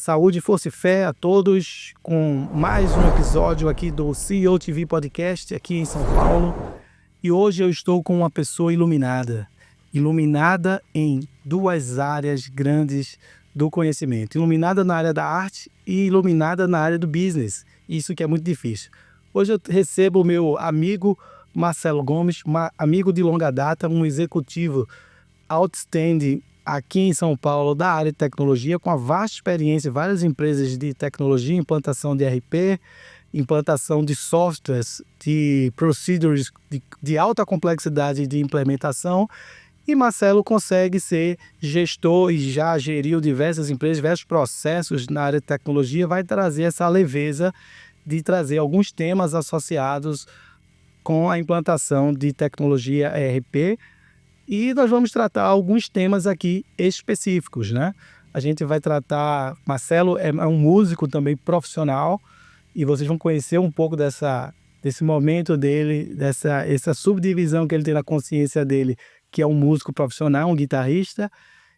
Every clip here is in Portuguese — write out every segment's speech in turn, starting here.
Saúde, força e fé a todos, com mais um episódio aqui do CEO TV Podcast, aqui em São Paulo. E hoje eu estou com uma pessoa iluminada em duas áreas grandes do conhecimento. Iluminada na área da arte e iluminada na área do business. Isso que é muito difícil. Hoje eu recebo o meu amigo Marcelo Gomes, amigo de longa data, um executivo outstanding aqui em São Paulo da área de tecnologia, com a vasta experiência em várias empresas de tecnologia, implantação de ERP, implantação de softwares, de procedures de alta complexidade de implementação. E Marcelo consegue ser gestor e já geriu diversas empresas, diversos processos na área de tecnologia, vai trazer essa leveza de trazer alguns temas associados com a implantação de tecnologia ERP. E nós vamos tratar alguns temas aqui específicos, né? A gente vai tratar... Marcelo é um músico também profissional e vocês vão conhecer um pouco desse momento dele, essa subdivisão que ele tem na consciência dele, que é um músico profissional, um guitarrista.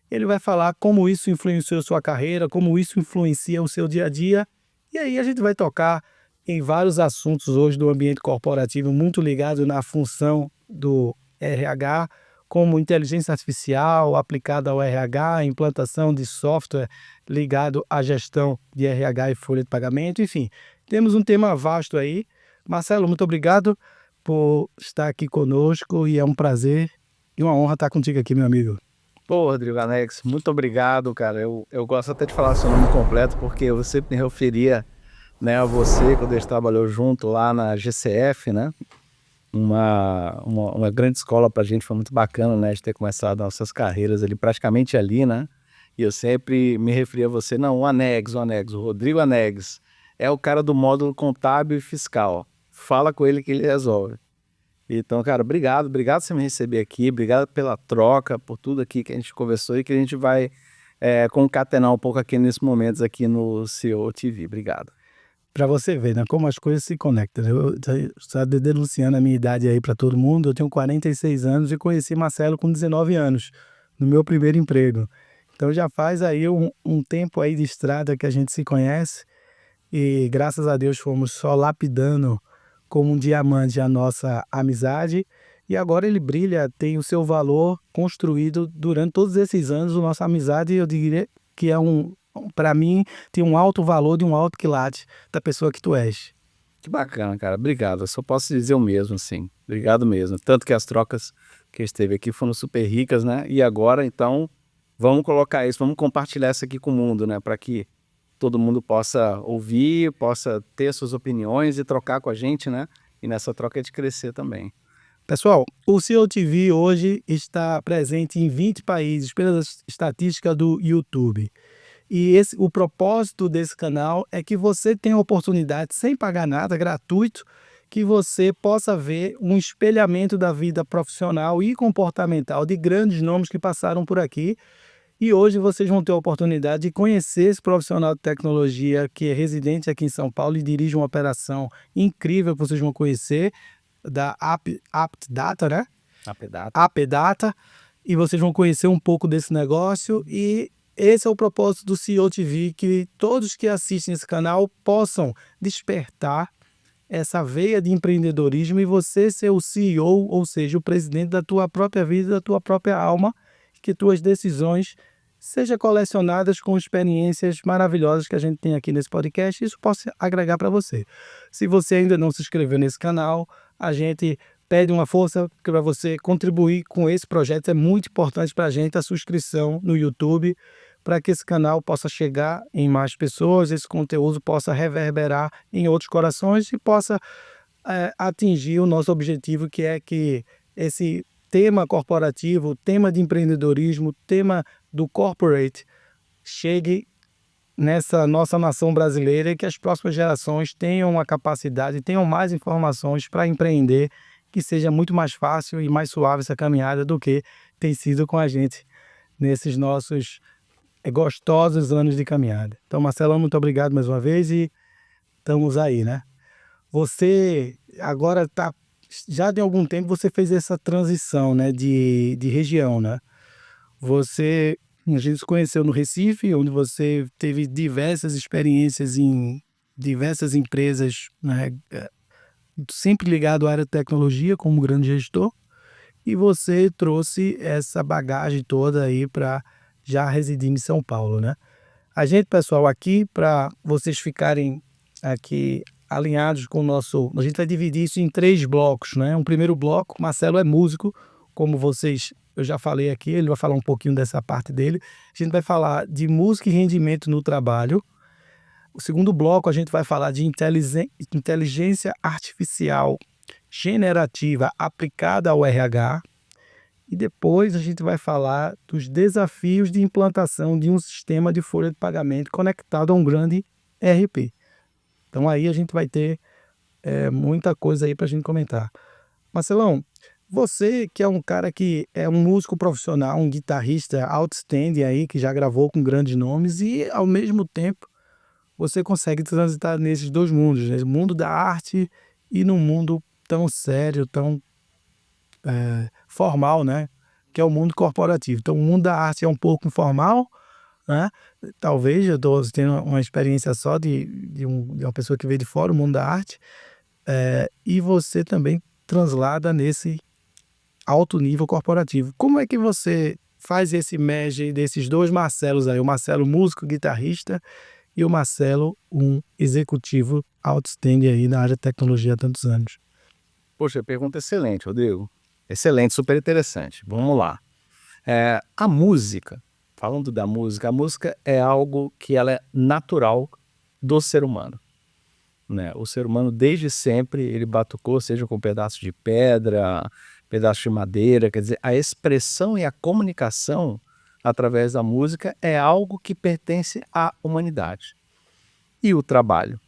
Ele vai falar como isso influenciou sua carreira, como isso influencia o seu dia a dia. E aí a gente vai tocar em vários assuntos hoje do ambiente corporativo, muito ligado na função do RH, como inteligência artificial aplicada ao RH, implantação de software ligado à gestão de RH e folha de pagamento, enfim. Temos um tema vasto aí. Marcelo, muito obrigado por estar aqui conosco e é um prazer e uma honra estar contigo aqui, meu amigo. Pô, Rodrigo Anex, muito obrigado, cara. Eu gosto até de falar seu nome completo, porque eu sempre me referia, né, a você quando a gente trabalhou junto lá na GCF, né? Uma grande escola pra gente, foi muito bacana, né, de ter começado nossas carreiras ali, praticamente ali, né? E eu sempre me referia a você, não, o Rodrigo Anex é o cara do módulo contábil e fiscal. Fala com ele que ele resolve. Então, cara, obrigado por você me receber aqui, obrigado pela troca, por tudo aqui que a gente conversou e que a gente vai concatenar um pouco aqui nesses momentos aqui no CEO TV. Obrigado. Para você ver, né, como as coisas se conectam. Eu estou denunciando a minha idade aí para todo mundo. Eu tenho 46 anos e conheci Marcelo com 19 anos, no meu primeiro emprego. Então já faz aí um tempo aí de estrada que a gente se conhece e graças a Deus fomos só lapidando como um diamante a nossa amizade. E agora ele brilha, tem o seu valor construído durante todos esses anos. A nossa amizade, eu diria que para mim, tem um alto valor de um alto quilate da pessoa que tu és. Que bacana, cara. Obrigado. Eu só posso dizer o mesmo, sim. Obrigado mesmo. Tanto que as trocas que esteve aqui foram super ricas, né? E agora, então, vamos colocar isso, vamos compartilhar isso aqui com o mundo, né? Para que todo mundo possa ouvir, possa ter suas opiniões e trocar com a gente, né? E nessa troca é de crescer também. Pessoal, o CEO TV hoje está presente em 20 países, pelas estatísticas do YouTube. E o propósito desse canal é que você tenha a oportunidade, sem pagar nada, gratuito, que você possa ver um espelhamento da vida profissional e comportamental de grandes nomes que passaram por aqui. E hoje vocês vão ter a oportunidade de conhecer esse profissional de tecnologia que é residente aqui em São Paulo e dirige uma operação incrível que vocês vão conhecer, da AppData, né? AppData. E vocês vão conhecer um pouco desse negócio e esse é o propósito do CEO TV, que todos que assistem esse canal possam despertar essa veia de empreendedorismo e você ser o CEO, ou seja, o presidente da tua própria vida, da tua própria alma, que tuas decisões sejam colecionadas com experiências maravilhosas que a gente tem aqui nesse podcast e isso possa agregar para você. Se você ainda não se inscreveu nesse canal, a gente pede uma força para você contribuir com esse projeto. É muito importante para a gente a sua inscrição no YouTube, para que esse canal possa chegar em mais pessoas, esse conteúdo possa reverberar em outros corações e possa atingir o nosso objetivo, que é que esse tema corporativo, tema de empreendedorismo, tema do corporate chegue nessa nossa nação brasileira e que as próximas gerações tenham a capacidade, tenham mais informações para empreender, que seja muito mais fácil e mais suave essa caminhada do que tem sido com a gente nesses nossos gostosos anos de caminhada. Então, Marcelo, muito obrigado mais uma vez e estamos aí, né? Você agora já tem algum tempo você fez essa transição, né, de região, né? Você A gente se conheceu no Recife, onde você teve diversas experiências em diversas empresas, né, sempre ligado à área de tecnologia como grande gestor, e você trouxe essa bagagem toda aí para já residir em São Paulo, né? A gente, pessoal, aqui, para vocês ficarem aqui alinhados com o nosso... A gente vai dividir isso em 3 blocos, né? Um primeiro bloco, Marcelo é músico, como vocês... Eu já falei aqui, ele vai falar um pouquinho dessa parte dele. A gente vai falar de música e rendimento no trabalho. O segundo bloco, a gente vai falar de inteligência artificial generativa aplicada ao RH. E depois a gente vai falar dos desafios de implantação de um sistema de folha de pagamento conectado a um grande ERP. Então aí a gente vai ter muita coisa aí para a gente comentar. Marcelão, você que é um cara que é um músico profissional, um guitarrista outstanding aí, que já gravou com grandes nomes e ao mesmo tempo você consegue transitar nesses 2 mundos, né? O mundo da arte e num mundo tão sério, tão formal, né? Que é o mundo corporativo. Então, o mundo da arte é um pouco informal, né? Talvez eu estou tendo uma experiência só de uma pessoa que veio de fora, o mundo da arte, e você também translada nesse alto nível corporativo. Como é que você faz esse merge desses 2 Marcelos aí? O Marcelo músico, guitarrista, e o Marcelo um executivo outstanding aí na área de tecnologia há tantos anos. Poxa, pergunta excelente, Rodrigo. Excelente, super interessante. Vamos lá. A música, falando da música, a música é algo que ela é natural do ser humano, né? O ser humano, desde sempre, ele batucou, seja com pedaço de pedra, pedaço de madeira, quer dizer, a expressão e a comunicação através da música é algo que pertence à humanidade. E o trabalho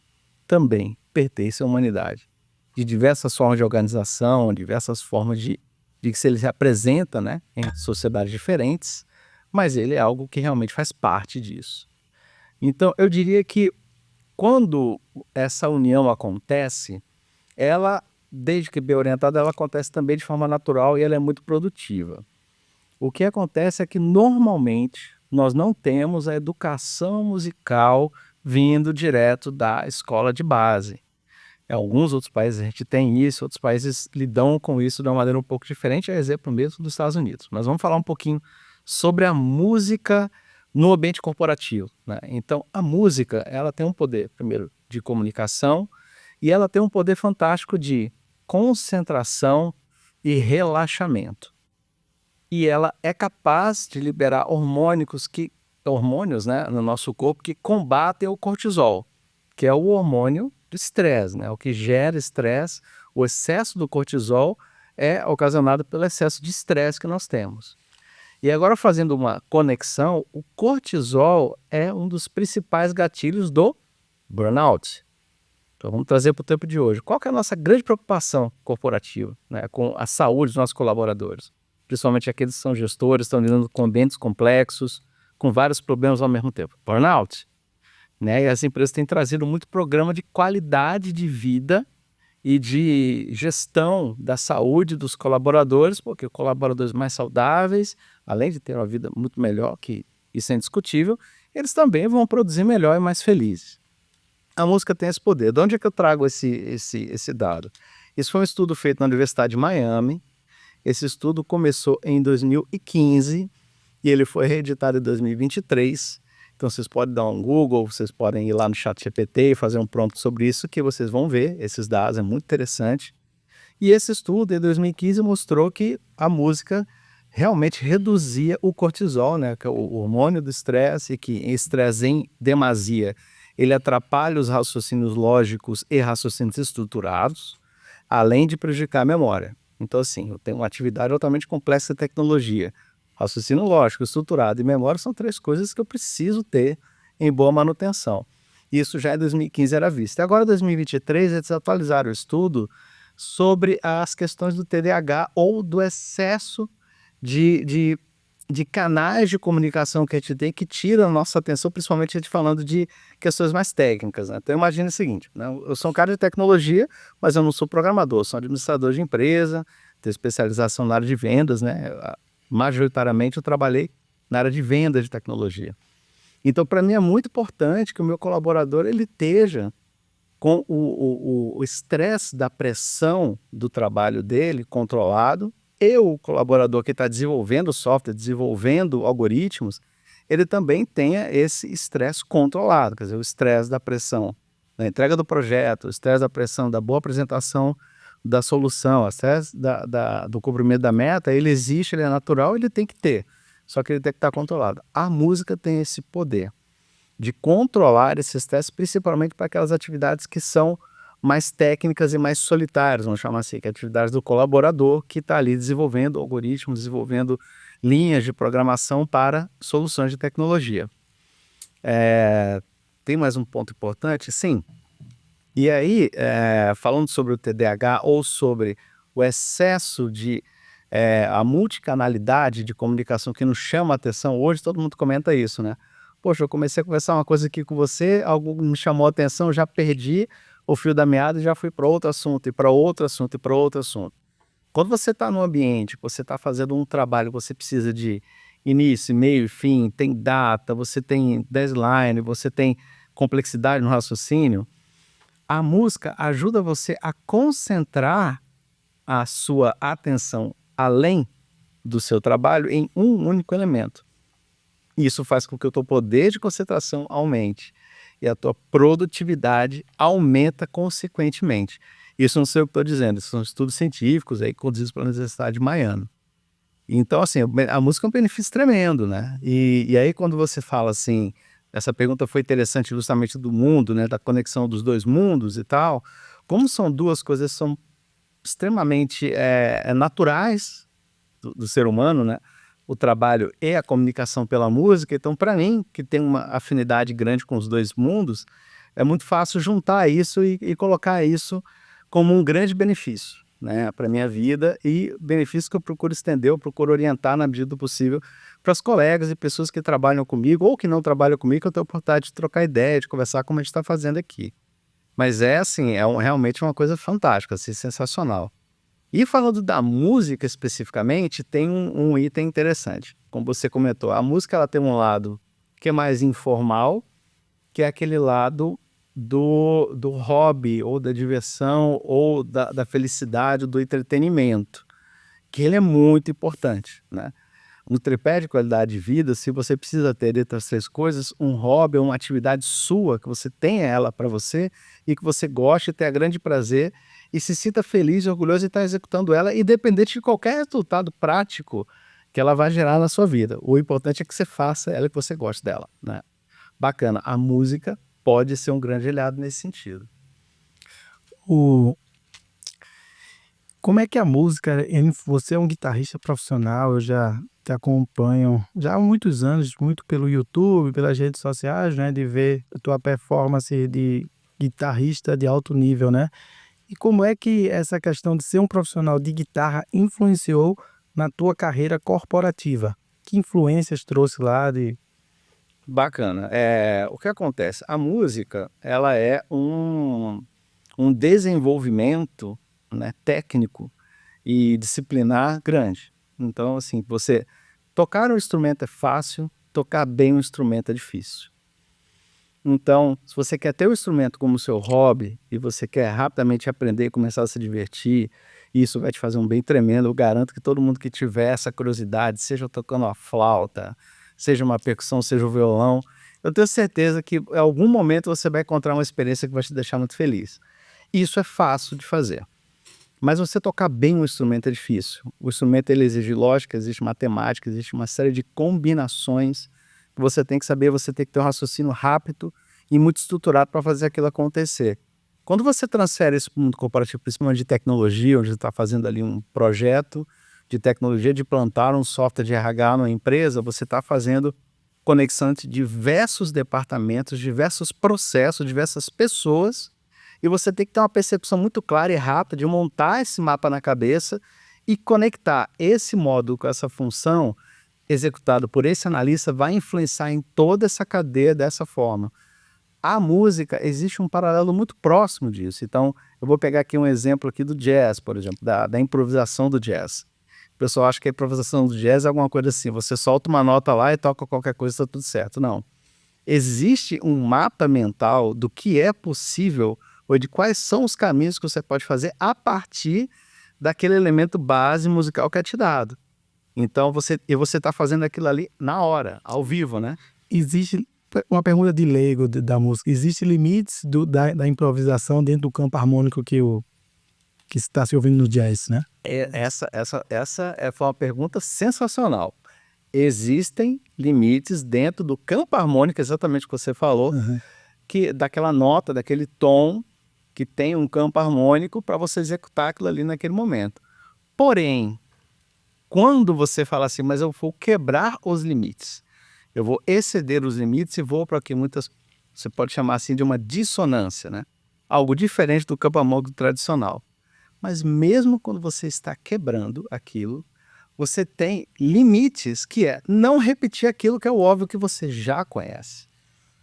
também pertence à humanidade. De diversas formas de organização, diversas formas de que ele se apresenta, né, em sociedades diferentes, mas ele é algo que realmente faz parte disso. Então, eu diria que quando essa união acontece, ela, desde que bem orientada, ela acontece também de forma natural e ela é muito produtiva. O que acontece é que, normalmente, nós não temos a educação musical vindo direto da escola de base. Em alguns outros países a gente tem isso, outros países lidam com isso de uma maneira um pouco diferente, é exemplo mesmo dos Estados Unidos. Mas vamos falar um pouquinho sobre a música no ambiente corporativo, né? Então, a música, ela tem um poder, primeiro, de comunicação, e ela tem um poder fantástico de concentração e relaxamento. E ela é capaz de liberar hormônios, né, no nosso corpo que combatem o cortisol, que é o hormônio do estresse, né? O que gera estresse, o excesso do cortisol é ocasionado pelo excesso de estresse que nós temos. E agora, fazendo uma conexão, o cortisol é um dos principais gatilhos do burnout. Então vamos trazer para o tempo de hoje. Qual que é a nossa grande preocupação corporativa, né, com a saúde dos nossos colaboradores? Principalmente aqueles que são gestores, estão lidando com ambientes complexos, com vários problemas ao mesmo tempo. Burnout. Né? E as empresas têm trazido muito programa de qualidade de vida e de gestão da saúde dos colaboradores, porque colaboradores mais saudáveis, além de ter uma vida muito melhor, que isso é indiscutível, eles também vão produzir melhor e mais felizes. A música tem esse poder. De onde é que eu trago esse dado? Isso foi um estudo feito na Universidade de Miami. Esse estudo começou em 2015 e ele foi reeditado em 2023. Então vocês podem dar um Google, vocês podem ir lá no ChatGPT e fazer um prompt sobre isso, que vocês vão ver esses dados, é muito interessante. E esse estudo, em 2015, mostrou que a música realmente reduzia o cortisol, né, que é o hormônio do estresse, e que em estresse em demasia, ele atrapalha os raciocínios lógicos e raciocínios estruturados, além de prejudicar a memória. Então, assim, eu tenho uma atividade altamente complexa de tecnologia. Raciocínio lógico, estruturado e memória são 3 coisas que eu preciso ter em boa manutenção. Isso já em 2015 era visto. E agora, em 2023, eles atualizaram o estudo sobre as questões do TDAH ou do excesso de canais de comunicação que a gente tem que tira a nossa atenção, principalmente a gente falando de questões mais técnicas, né? Então, imagine o seguinte, né? Eu sou um cara de tecnologia, mas eu não sou programador, eu sou administrador de empresa, tenho especialização na área de vendas, né? Majoritariamente eu trabalhei na área de venda de tecnologia. Então, para mim é muito importante que o meu colaborador ele esteja com o estresse da pressão do trabalho dele controlado, e o colaborador que está desenvolvendo software, desenvolvendo algoritmos, ele também tenha esse estresse controlado, quer dizer, o estresse da pressão da entrega do projeto, o estresse da pressão da boa apresentação da solução, o estresse do cumprimento da meta, ele existe, ele é natural, ele tem que ter, só que ele tem que estar controlado. A música tem esse poder de controlar esse estresse, principalmente para aquelas atividades que são mais técnicas e mais solitárias, vamos chamar assim, que é atividades do colaborador que está ali desenvolvendo algoritmos, desenvolvendo linhas de programação para soluções de tecnologia. Tem mais um ponto importante? Sim. E aí, falando sobre o TDAH ou sobre o excesso de a multicanalidade de comunicação que nos chama a atenção, hoje todo mundo comenta isso, né? Poxa, eu comecei a conversar uma coisa aqui com você, algo me chamou a atenção, já perdi o fio da meada e já fui para outro assunto, e para outro assunto, e para outro assunto. Quando você está num ambiente, você está fazendo um trabalho, você precisa de início, meio e fim, tem data, você tem deadline, você tem complexidade no raciocínio, a música ajuda você a concentrar a sua atenção além do seu trabalho em um único elemento. Isso faz com que o teu poder de concentração aumente e a tua produtividade aumenta consequentemente. Isso não sei o que estou dizendo, isso são estudos científicos aí conduzidos pela Universidade de Miami. Então, assim, a música é um benefício tremendo, né? E aí quando você fala assim, essa pergunta foi interessante justamente do mundo, né? Da conexão dos dois mundos e tal. Como são duas coisas que são extremamente naturais do ser humano, né? O trabalho e a comunicação pela música. Então, para mim, que tem uma afinidade grande com os dois mundos, é muito fácil juntar isso e colocar isso como um grande benefício, né, para a minha vida, e benefício que eu procuro estender, eu procuro orientar na medida do possível para os colegas e pessoas que trabalham comigo ou que não trabalham comigo, que eu tenho a oportunidade de trocar ideia, de conversar como a gente está fazendo aqui. Mas assim, realmente uma coisa fantástica, assim, sensacional. E falando da música especificamente, tem um item interessante. Como você comentou, a música ela tem um lado que é mais informal, que é aquele lado do hobby, ou da diversão, ou da felicidade, do entretenimento, que ele é muito importante, né? No tripé de qualidade de vida, se você precisa ter dentre as três coisas, um hobby ou uma atividade sua, que você tenha ela para você e que você goste, tenha grande prazer e se sinta feliz e orgulhoso de estar executando ela, independente de qualquer resultado prático que ela vai gerar na sua vida. O importante é que você faça ela e que você goste dela, né? Bacana. A música pode ser um grande aliado nesse sentido. Como é que a música, você é um guitarrista profissional, eu já te acompanho já há muitos anos, muito pelo YouTube, pelas redes sociais, né, de ver a tua performance de guitarrista de alto nível, né? E como é que essa questão de ser um profissional de guitarra influenciou na tua carreira corporativa? Que influências trouxe lá de... Bacana. O que acontece? A música, ela é um desenvolvimento, né, técnico e disciplinar grande. Então, assim, você tocar um instrumento é fácil, tocar bem um instrumento é difícil. Então, se você quer ter o instrumento como seu hobby e você quer rapidamente aprender e começar a se divertir, isso vai te fazer um bem tremendo. Eu garanto que todo mundo que tiver essa curiosidade, seja tocando a flauta, seja uma percussão, seja o violão, eu tenho certeza que em algum momento você vai encontrar uma experiência que vai te deixar muito feliz. Isso é fácil de fazer. Mas você tocar bem um instrumento é difícil. O instrumento ele exige lógica, existe matemática, existe uma série de combinações que você tem que saber, você tem que ter um raciocínio rápido e muito estruturado para fazer aquilo acontecer. Quando você transfere isso para o mundo corporativo, principalmente de tecnologia, onde você está fazendo ali um projeto de tecnologia, de plantar um software de RH numa empresa, você está fazendo conexão entre diversos departamentos, diversos processos, diversas pessoas, e você tem que ter uma percepção muito clara e rápida de montar esse mapa na cabeça e conectar esse módulo com essa função executado por esse analista vai influenciar em toda essa cadeia dessa forma. A música, existe um paralelo muito próximo disso. Então, eu vou pegar aqui um exemplo aqui do jazz, por exemplo, da improvisação do jazz. O pessoal acha que a improvisação do jazz é alguma coisa assim, você solta uma nota lá e toca qualquer coisa, está tudo certo. Não. Existe um mapa mental do que é possível ou de quais são os caminhos que você pode fazer a partir daquele elemento base musical que é te dado. Então você está fazendo aquilo ali na hora, ao vivo, né? Existe uma pergunta de leigo da música. Existem limites da improvisação dentro do campo harmônico que está se ouvindo no jazz, né? Foi uma pergunta sensacional. Existem limites dentro do campo harmônico, exatamente o que você falou, que daquela nota, daquele tom que tem um campo harmônico para você executar aquilo ali naquele momento. Porém, quando você fala assim, mas eu vou quebrar os limites, eu vou exceder os limites e vou para o que você pode chamar assim de uma dissonância, né? Algo diferente do campo harmônico tradicional. Mas mesmo quando você está quebrando aquilo, você tem limites que é não repetir aquilo que é o óbvio que você já conhece.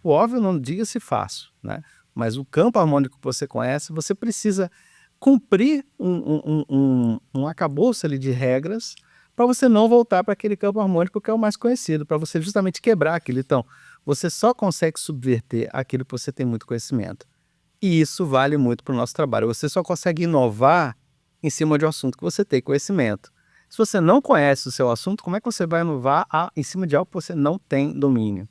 O óbvio não diga-se fácil, né? Mas o campo harmônico que você conhece, você precisa cumprir um arcabouço ali de regras para você não voltar para aquele campo harmônico que é o mais conhecido, para você justamente quebrar aquilo. Então, você só consegue subverter aquilo que você tem muito conhecimento. E isso vale muito para o nosso trabalho. Você só consegue inovar em cima de um assunto que você tem conhecimento. Se você não conhece o seu assunto, como é que você vai inovar em cima de algo que você não tem domínio?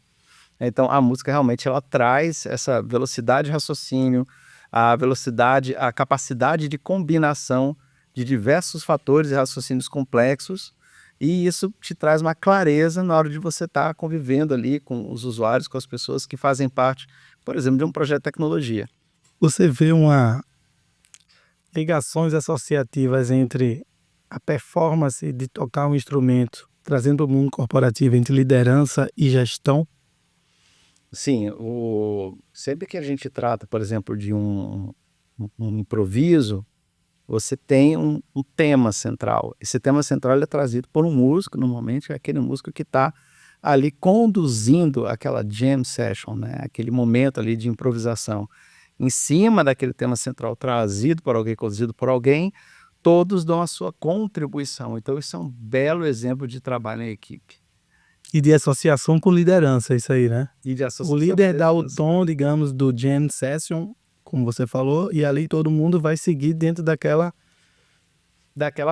Então, a música realmente ela traz essa velocidade de raciocínio, a capacidade de combinação de diversos fatores e raciocínios complexos, e isso te traz uma clareza na hora de você estar convivendo ali com os usuários, com as pessoas que fazem parte, por exemplo, de um projeto de tecnologia. Você vê ligações associativas entre a performance de tocar um instrumento, trazendo para o mundo corporativo, entre liderança e gestão? Sim, sempre que a gente trata, por exemplo, de um improviso, você tem um tema central. Esse tema central ele é trazido por um músico, normalmente é aquele músico que está ali conduzindo aquela jam session, né? Aquele momento ali de improvisação. Em cima daquele tema central trazido por alguém, conduzido por alguém, todos dão a sua contribuição. Então isso é um belo exemplo de trabalho em equipe. E de associação com liderança, isso aí, né? E de O associação líder com dá o liderança. tom, digamos, do jam session, como você falou, e ali todo mundo vai seguir dentro daquela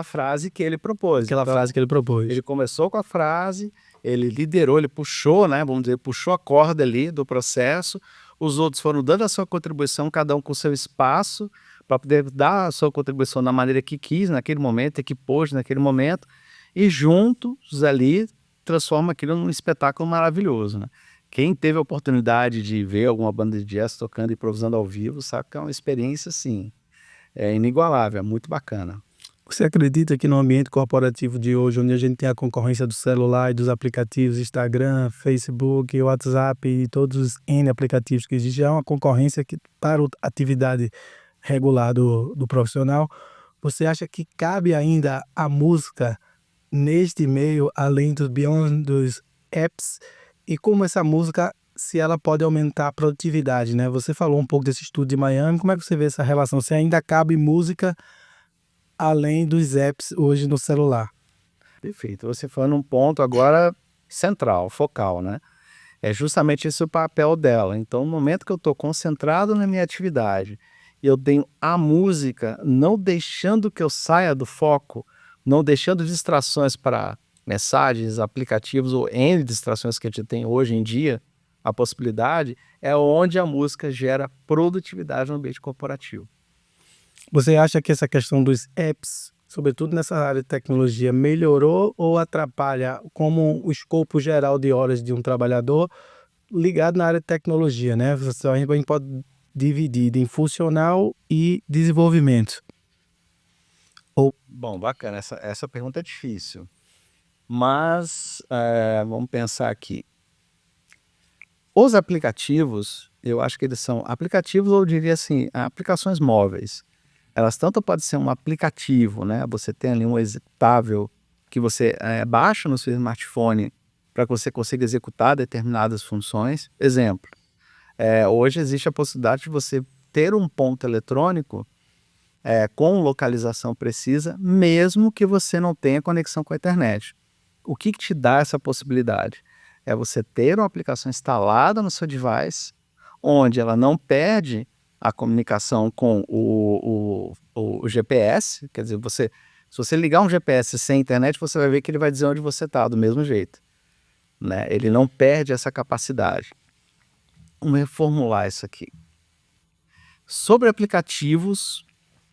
frase que ele propôs. Então, frase que ele propôs. ele começou com a frase, ele liderou, ele puxou, né, vamos dizer, puxou a corda ali do processo, os outros foram dando a sua contribuição, cada um com o seu espaço, para poder dar a sua contribuição da maneira que quis naquele momento, que pôde naquele momento, e juntos ali transforma aquilo num espetáculo maravilhoso, né? Quem teve a oportunidade de ver alguma banda de jazz tocando e improvisando ao vivo, sabe que é uma experiência, assim, inigualável, é muito bacana. Você acredita que no ambiente corporativo de hoje, onde a gente tem a concorrência do celular e dos aplicativos Instagram, Facebook, WhatsApp e todos os N aplicativos que existem, há uma concorrência para a atividade regular do profissional? Você acha que cabe ainda a música neste meio, além dos beyond dos apps? E como essa música, se ela pode aumentar a produtividade, né? Você falou um pouco desse estudo de Miami, como é que você vê essa relação? Se ainda cabe música além dos apps hoje no celular? Perfeito. Você foi num ponto agora central, focal, né? É justamente esse o papel dela. Então, no momento que eu estou concentrado na minha atividade e eu tenho a música não deixando que eu saia do foco, não deixando distrações para mensagens, aplicativos ou N distrações que a gente tem hoje em dia, a possibilidade é onde a música gera produtividade no ambiente corporativo. Você acha que essa questão dos apps, sobretudo nessa área de tecnologia, melhorou ou atrapalha como o escopo geral de horas de um trabalhador ligado na área de tecnologia, né? A gente pode dividir em funcional e desenvolvimento. Bom, bacana, essa pergunta é difícil, mas vamos pensar aqui. Os aplicativos, eu acho que eles são aplicativos, ou eu diria assim, aplicações móveis. Elas tanto podem ser um aplicativo, né? Você tem ali um executável que você baixa no seu smartphone para que você consiga executar determinadas funções. Exemplo, hoje existe a possibilidade de você ter um ponto eletrônico com localização precisa, mesmo que você não tenha conexão com a internet. O que te dá essa possibilidade? É você ter uma aplicação instalada no seu device, onde ela não perde a comunicação com o GPS, quer dizer, se você ligar um GPS sem internet, você vai ver que ele vai dizer onde você está, do mesmo jeito, né? Ele não perde essa capacidade. Vamos reformular isso aqui. Sobre aplicativos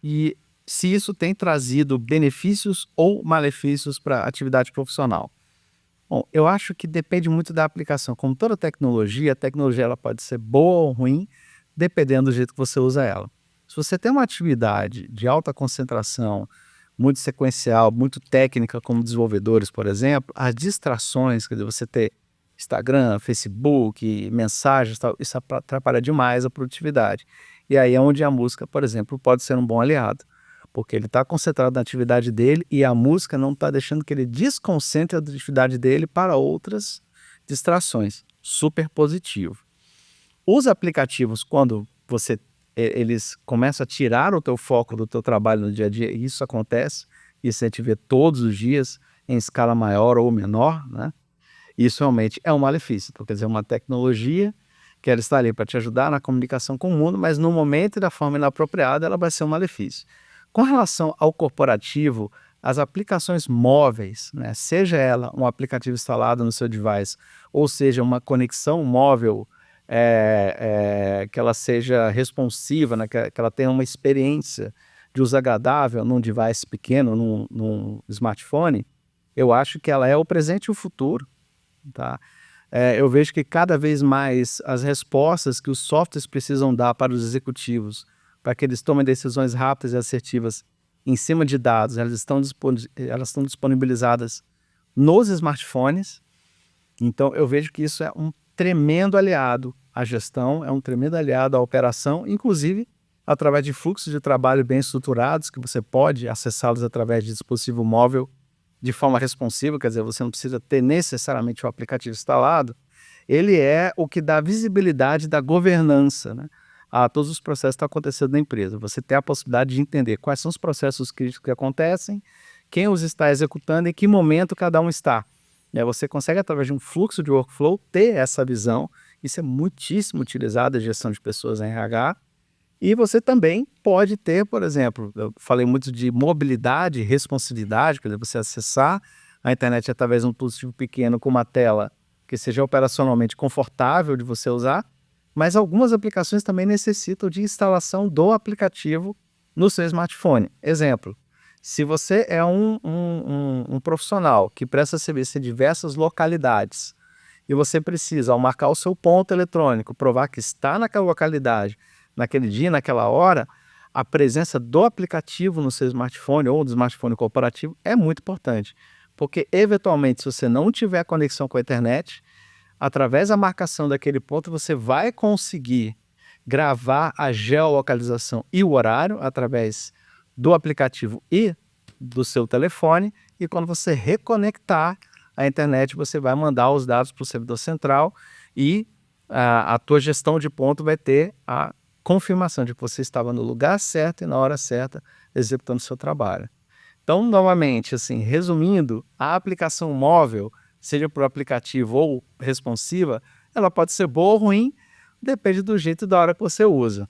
e se isso tem trazido benefícios ou malefícios para a atividade profissional. Bom, eu acho que depende muito da aplicação. Como toda tecnologia, a tecnologia ela pode ser boa ou ruim, dependendo do jeito que você usa ela. Se você tem uma atividade de alta concentração, muito sequencial, muito técnica, como desenvolvedores, por exemplo, as distrações, quer dizer, você ter Instagram, Facebook, mensagens, tal, isso atrapalha demais a produtividade. E aí é onde a música, por exemplo, pode ser um bom aliado, porque ele está concentrado na atividade dele e a música não está deixando que ele desconcentre a atividade dele para outras distrações. Super positivo. Os aplicativos, quando eles começam a tirar o teu foco do teu trabalho no dia a dia, e isso acontece, isso a gente vê todos os dias, em escala maior ou menor, né? Isso realmente é um malefício, porque é uma tecnologia que ela está ali para te ajudar na comunicação com o mundo, mas no momento e da forma inapropriada ela vai ser um malefício. Com relação ao corporativo, as aplicações móveis, né, seja ela um aplicativo instalado no seu device, ou seja uma conexão móvel que ela seja responsiva, né, que ela tenha uma experiência de uso agradável num device pequeno, num smartphone, eu acho que ela é o presente e o futuro. Tá? Eu vejo que cada vez mais as respostas que os softwares precisam dar para os executivos, para que eles tomem decisões rápidas e assertivas em cima de dados, elas estão disponibilizadas nos smartphones. Então eu vejo que isso é um tremendo aliado à gestão, é um tremendo aliado à operação, inclusive através de fluxos de trabalho bem estruturados, que você pode acessá-los através de dispositivo móvel de forma responsiva, quer dizer, você não precisa ter necessariamente o aplicativo instalado. Ele é o que dá visibilidade da governança, né, a todos os processos que estão acontecendo na empresa. Você tem a possibilidade de entender quais são os processos críticos que acontecem, quem os está executando e em que momento cada um está. Você consegue, através de um fluxo de workflow, ter essa visão. Isso é muitíssimo utilizado em gestão de pessoas em RH. E você também pode ter, por exemplo, eu falei muito de mobilidade e responsividade, quer dizer, você acessar a internet através de um dispositivo pequeno com uma tela que seja operacionalmente confortável de você usar, mas algumas aplicações também necessitam de instalação do aplicativo no seu smartphone. Exemplo, se você é um profissional que presta serviço em diversas localidades e você precisa, ao marcar o seu ponto eletrônico, provar que está naquela localidade, naquele dia, naquela hora, a presença do aplicativo no seu smartphone ou do smartphone corporativo é muito importante. Porque, eventualmente, se você não tiver conexão com a internet, através da marcação daquele ponto, você vai conseguir gravar a geolocalização e o horário através do aplicativo e do seu telefone, e quando você reconectar à internet, você vai mandar os dados para o servidor central e a tua gestão de ponto vai ter a confirmação de que você estava no lugar certo e na hora certa executando o seu trabalho. Então, novamente, assim, resumindo, a aplicação móvel, seja por aplicativo ou responsiva, ela pode ser boa ou ruim, depende do jeito e da hora que você usa.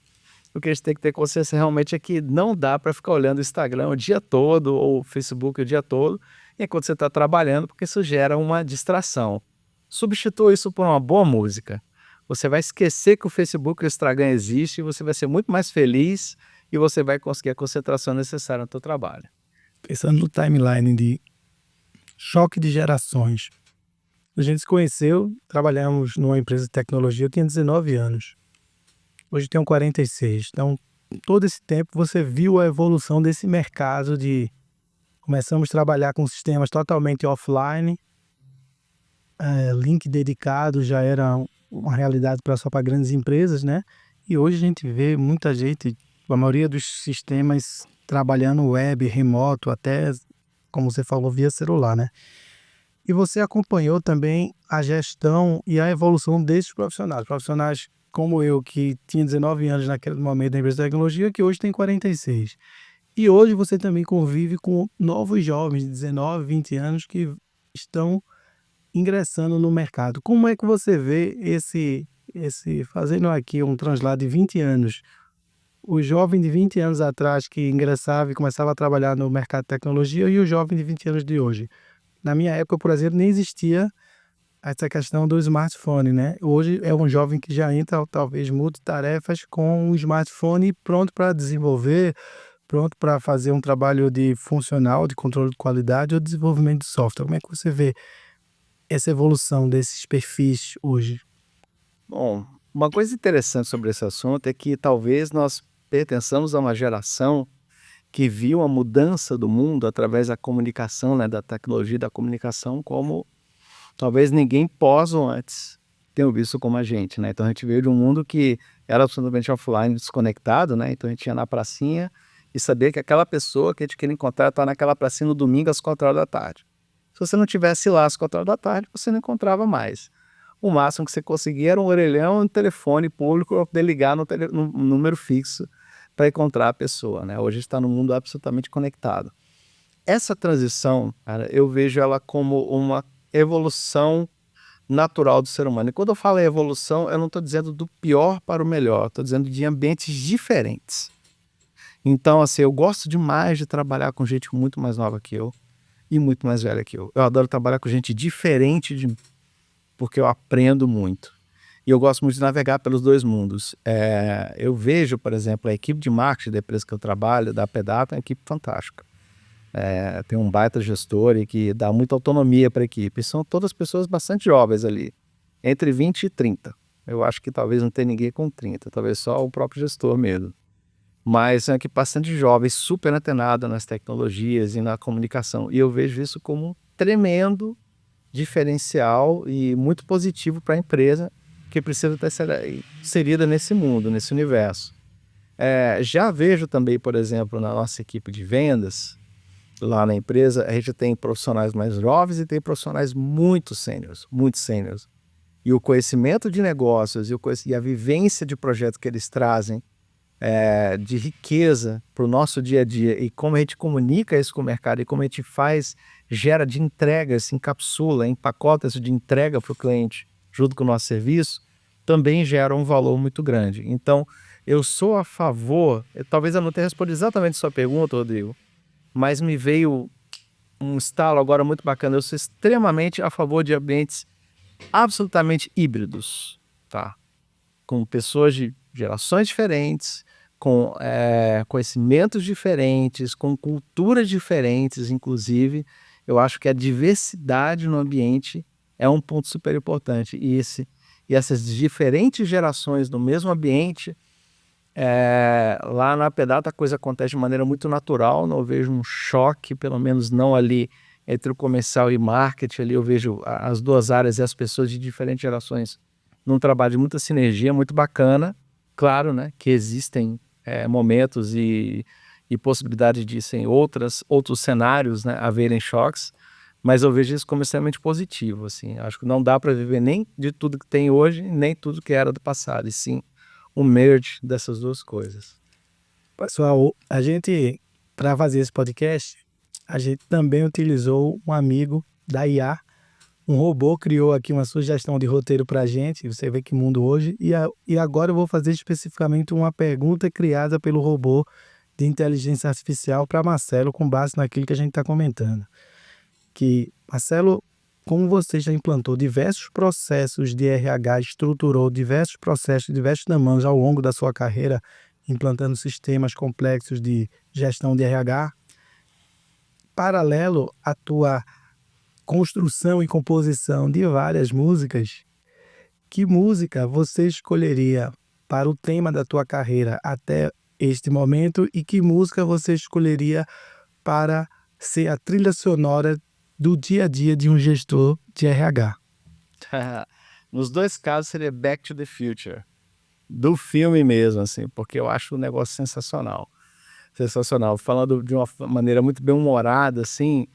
O que a gente tem que ter consciência realmente é que não dá para ficar olhando o Instagram o dia todo ou o Facebook o dia todo, enquanto você está trabalhando, porque isso gera uma distração. Substitua isso por uma boa música. Você vai esquecer que o Facebook e o Instagram existe, você vai ser muito mais feliz e você vai conseguir a concentração necessária no seu trabalho. Pensando no timeline de choque de gerações. A gente se conheceu, trabalhamos numa empresa de tecnologia, eu tinha 19 anos. Hoje tenho 46. Então, todo esse tempo você viu a evolução desse mercado de... Começamos a trabalhar com sistemas totalmente offline, link dedicado já era uma realidade só para grandes empresas, né? E hoje a gente vê muita gente, a maioria dos sistemas trabalhando web, remoto, até, como você falou, via celular, né? E você acompanhou também a gestão e a evolução desses profissionais como eu, que tinha 19 anos naquele momento da empresa de tecnologia, que hoje tem 46. E hoje você também convive com novos jovens de 19, 20 anos que estão ingressando no mercado. Como é que você vê fazendo aqui um translado de 20 anos, o jovem de 20 anos atrás que ingressava e começava a trabalhar no mercado de tecnologia e o jovem de 20 anos de hoje? Na minha época, por exemplo, nem existia essa questão do smartphone, né? Hoje é um jovem que já entra, talvez, multitarefas com o smartphone pronto para desenvolver, pronto para fazer um trabalho de funcional, de controle de qualidade ou desenvolvimento de software. Como é que você vê essa evolução desses perfis hoje? Bom, uma coisa interessante sobre esse assunto é que talvez nós pertençamos a uma geração que viu a mudança do mundo através da comunicação, né, da tecnologia da comunicação, como talvez ninguém pós ou antes tenha visto como a gente, né? Então a gente veio de um mundo que era absolutamente offline, desconectado, né? Então a gente ia na pracinha e sabia que aquela pessoa que a gente queria encontrar estava naquela pracinha no domingo às 4 horas da tarde. Se você não tivesse lá às 4 horas da tarde, você não encontrava mais. O máximo que você conseguia era um orelhão, um telefone público para poder ligar no número fixo para encontrar a pessoa, né? Hoje está no mundo absolutamente conectado. Essa transição, cara, eu vejo ela como uma evolução natural do ser humano. E quando eu falo em evolução, eu não estou dizendo do pior para o melhor, estou dizendo de ambientes diferentes. Então, assim, eu gosto demais de trabalhar com gente muito mais nova que eu e muito mais velha que eu. Eu adoro trabalhar com gente diferente de mim, porque eu aprendo muito. E eu gosto muito de navegar pelos dois mundos. Eu vejo, por exemplo, a equipe de marketing da empresa que eu trabalho, da Pedata, é uma equipe fantástica. Tem um baita gestor e que dá muita autonomia para a equipe. São todas pessoas bastante jovens ali, entre 20 e 30. Eu acho que talvez não tenha ninguém com 30, talvez só o próprio gestor mesmo. Mas é uma equipe bastante jovem, super antenada nas tecnologias e na comunicação. E eu vejo isso como um tremendo diferencial e muito positivo para a empresa que precisa estar inserida nesse mundo, nesse universo. Já vejo também, por exemplo, na nossa equipe de vendas, lá na empresa, a gente tem profissionais mais jovens e tem profissionais muito sêniores, muito sêniores. E o conhecimento de negócios e a vivência de projetos que eles trazem, de riqueza para o nosso dia a dia e como a gente comunica isso com o mercado e como a gente gera de entregas, encapsula, empacota isso de entrega para o cliente junto com o nosso serviço, também gera um valor muito grande. Então, eu sou a favor, talvez eu não tenha respondido exatamente a sua pergunta, Rodrigo, mas me veio um estalo agora muito bacana. Eu sou extremamente a favor de ambientes absolutamente híbridos, tá? Com pessoas de gerações diferentes, com conhecimentos diferentes, com culturas diferentes, inclusive. Eu acho que a diversidade no ambiente é um ponto super importante. E essas diferentes gerações no mesmo ambiente, lá na Pedata a coisa acontece de maneira muito natural, não vejo um choque, pelo menos não ali entre o comercial e marketing, ali eu vejo as duas áreas e as pessoas de diferentes gerações num trabalho de muita sinergia, muito bacana. Claro, né, que existem momentos e possibilidades de em outros cenários, né, haverem choques, mas eu vejo isso como extremamente positivo, assim. Acho que não dá para viver nem de tudo que tem hoje, nem tudo que era do passado, e sim um merge dessas duas coisas. Pessoal, a gente, para fazer esse podcast, a gente também utilizou um amigo da IA. Um robô criou aqui uma sugestão de roteiro para a gente. Você vê que mundo hoje. E agora eu vou fazer especificamente uma pergunta criada pelo robô de inteligência artificial para Marcelo, com base naquilo que a gente está comentando. Que, Marcelo, como você já implantou diversos processos de RH, estruturou diversos processos, diversos tamanhos ao longo da sua carreira, implantando sistemas complexos de gestão de RH, paralelo à tua construção e composição de várias músicas, que música você escolheria para o tema da tua carreira até este momento e que música você escolheria para ser a trilha sonora do dia a dia de um gestor de RH? Nos dois casos seria Back to the Future, do filme mesmo, assim, porque eu acho o negócio sensacional. Sensacional. Falando de uma maneira muito bem humorada, assim,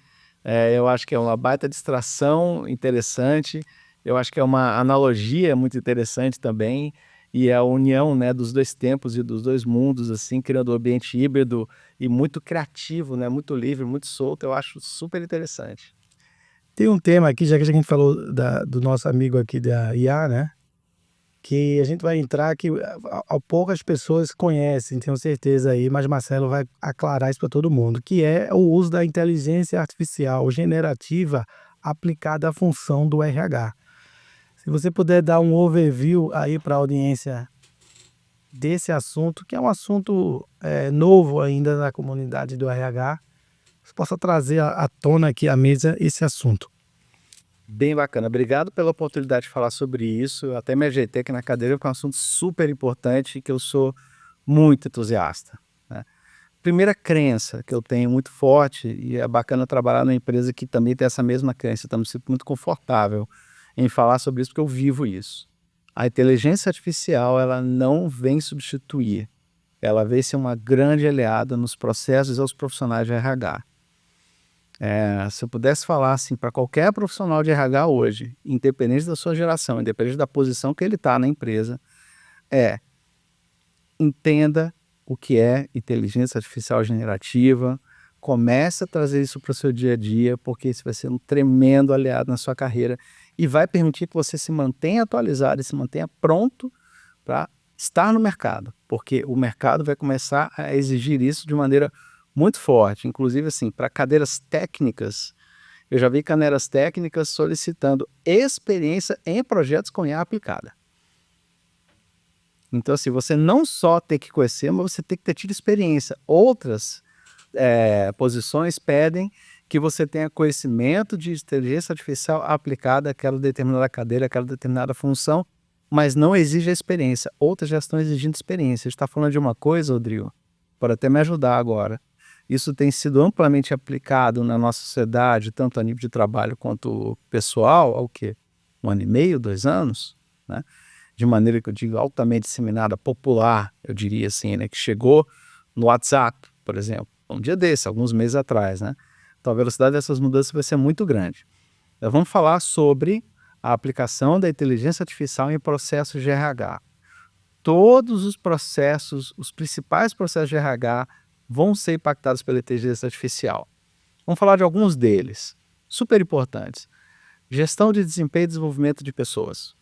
eu acho que é uma baita distração interessante, eu acho que é uma analogia muito interessante também, e a união, né, dos 2 tempos e dos 2 mundos, assim, criando um ambiente híbrido e muito criativo, né, muito livre, muito solto, eu acho super interessante. Tem um tema aqui, já que a gente falou do nosso amigo aqui da IA, né? Que a gente vai entrar que poucas pessoas conhecem, tenho certeza aí, mas Marcelo vai aclarar isso para todo mundo, que é o uso da inteligência artificial generativa aplicada à função do RH. Se você puder dar um overview aí para a audiência desse assunto, que é um assunto novo ainda na comunidade do RH, você possa trazer à tona aqui à mesa esse assunto. Bem bacana, obrigado pela oportunidade de falar sobre isso, eu até me ajeitei aqui na cadeira, porque é um assunto super importante e que eu sou muito entusiasta, né. Primeira crença que eu tenho muito forte, e é bacana trabalhar numa empresa que também tem essa mesma crença, então me sinto muito confortável em falar sobre isso, porque eu vivo isso. A inteligência artificial, ela não vem substituir, ela vem ser uma grande aliada nos processos aos profissionais de RH. Se eu pudesse falar assim para qualquer profissional de RH hoje, independente da sua geração, independente da posição que ele está na empresa, é entenda o que é inteligência artificial generativa, comece a trazer isso para o seu dia a dia, porque isso vai ser um tremendo aliado na sua carreira e vai permitir que você se mantenha atualizado e se mantenha pronto para estar no mercado, porque o mercado vai começar a exigir isso de maneira muito forte, inclusive assim, para cadeiras técnicas, eu já vi cadeiras técnicas solicitando experiência em projetos com IA aplicada. Então, assim, você não só tem que conhecer, mas você tem que ter tido experiência. Outras posições pedem que você tenha conhecimento de inteligência artificial aplicada àquela determinada cadeira, àquela determinada função, mas não exige a experiência. Outras já estão exigindo experiência. A gente está falando de uma coisa, Rodrigo, pode até me ajudar agora. Isso tem sido amplamente aplicado na nossa sociedade, tanto a nível de trabalho quanto pessoal, há o quê? 1 ano e meio, 2 anos, né? De maneira que eu digo altamente disseminada, popular, eu diria assim, né? Que chegou no WhatsApp, por exemplo, um dia desse, alguns meses atrás, né? Então a velocidade dessas mudanças vai ser muito grande. Então, vamos falar sobre a aplicação da inteligência artificial em processos de RH. Todos os processos, os principais processos de RH vão ser impactados pela inteligência artificial. Vamos falar de alguns deles, super importantes. Gestão de desempenho e desenvolvimento de pessoas.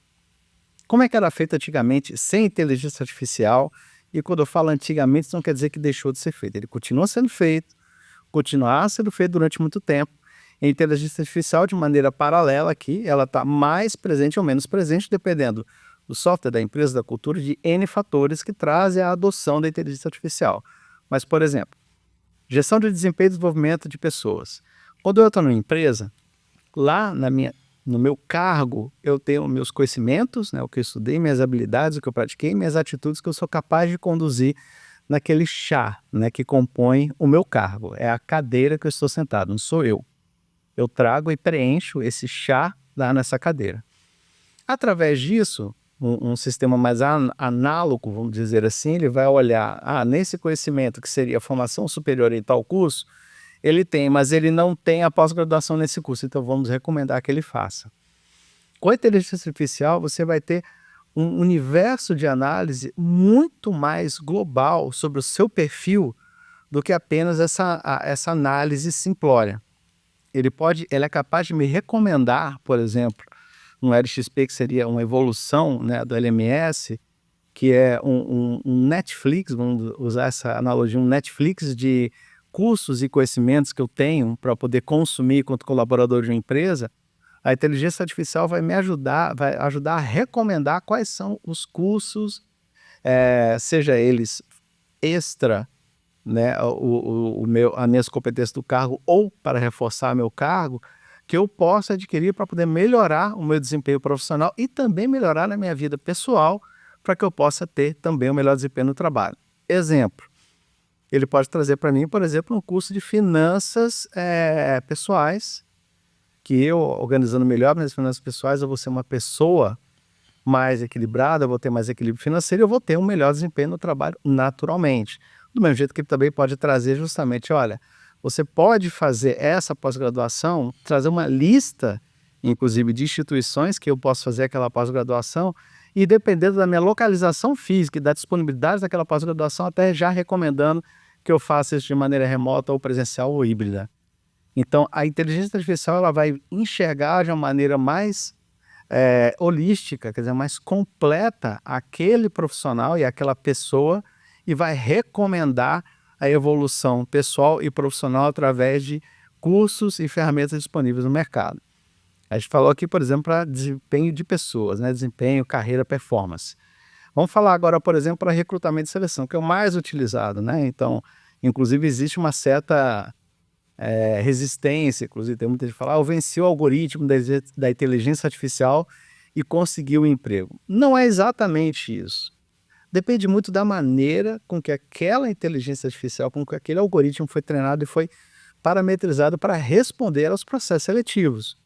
Como é que era feito antigamente sem inteligência artificial? E quando eu falo antigamente, isso não quer dizer que deixou de ser feito. Ele continua sendo feito, continuará sendo feito durante muito tempo. A inteligência artificial, de maneira paralela aqui, ela está mais presente ou menos presente, dependendo do software, da empresa, da cultura, de N fatores que trazem a adoção da inteligência artificial. Mas, por exemplo, gestão de desempenho e desenvolvimento de pessoas. Quando eu estou numa empresa, lá no meu cargo, eu tenho meus conhecimentos, né, o que eu estudei, minhas habilidades, o que eu pratiquei, minhas atitudes que eu sou capaz de conduzir naquele chá, né, que compõe o meu cargo. É a cadeira que eu estou sentado, não sou eu. Eu trago e preencho esse chá lá nessa cadeira. Através disso, um sistema mais análogo, vamos dizer assim, ele vai olhar, nesse conhecimento que seria a formação superior em tal curso, ele tem, mas ele não tem a pós-graduação nesse curso, então vamos recomendar que ele faça. Com a inteligência artificial, você vai ter um universo de análise muito mais global sobre o seu perfil do que apenas essa análise simplória. Ele é capaz de me recomendar, por exemplo, um LXP, que seria uma evolução, né, do LMS, que é um Netflix, vamos usar essa analogia, um Netflix de cursos e conhecimentos que eu tenho para poder consumir enquanto colaborador de uma empresa. A inteligência artificial vai ajudar a recomendar quais são os cursos, seja eles extra, né, as minhas competências do cargo ou para reforçar meu cargo, que eu possa adquirir para poder melhorar o meu desempenho profissional e também melhorar na minha vida pessoal, para que eu possa ter também o melhor desempenho no trabalho. Exemplo, ele pode trazer para mim, por exemplo, um curso de finanças pessoais, que eu, organizando melhor minhas finanças pessoais, eu vou ser uma pessoa mais equilibrada, eu vou ter mais equilíbrio financeiro, eu vou ter um melhor desempenho no trabalho naturalmente. Do mesmo jeito que ele também pode trazer justamente, olha, você pode fazer essa pós-graduação, trazer uma lista, inclusive, de instituições que eu posso fazer aquela pós-graduação e dependendo da minha localização física e da disponibilidade daquela pós-graduação, até já recomendando que eu faça isso de maneira remota ou presencial ou híbrida. Então, a inteligência artificial ela vai enxergar de uma maneira mais holística, quer dizer, mais completa aquele profissional e aquela pessoa e vai recomendar a evolução pessoal e profissional através de cursos e ferramentas disponíveis no mercado. A gente falou aqui, por exemplo, para desempenho de pessoas, né? Desempenho, carreira, performance. Vamos falar agora, por exemplo, para recrutamento e seleção, que é o mais utilizado, né? Então, inclusive, existe uma certa resistência, inclusive tem muita gente que fala, eu venci o algoritmo da inteligência artificial e consegui o emprego. Não é exatamente isso. Depende muito da maneira com que aquela inteligência artificial, com que aquele algoritmo foi treinado e foi parametrizado para responder aos processos seletivos.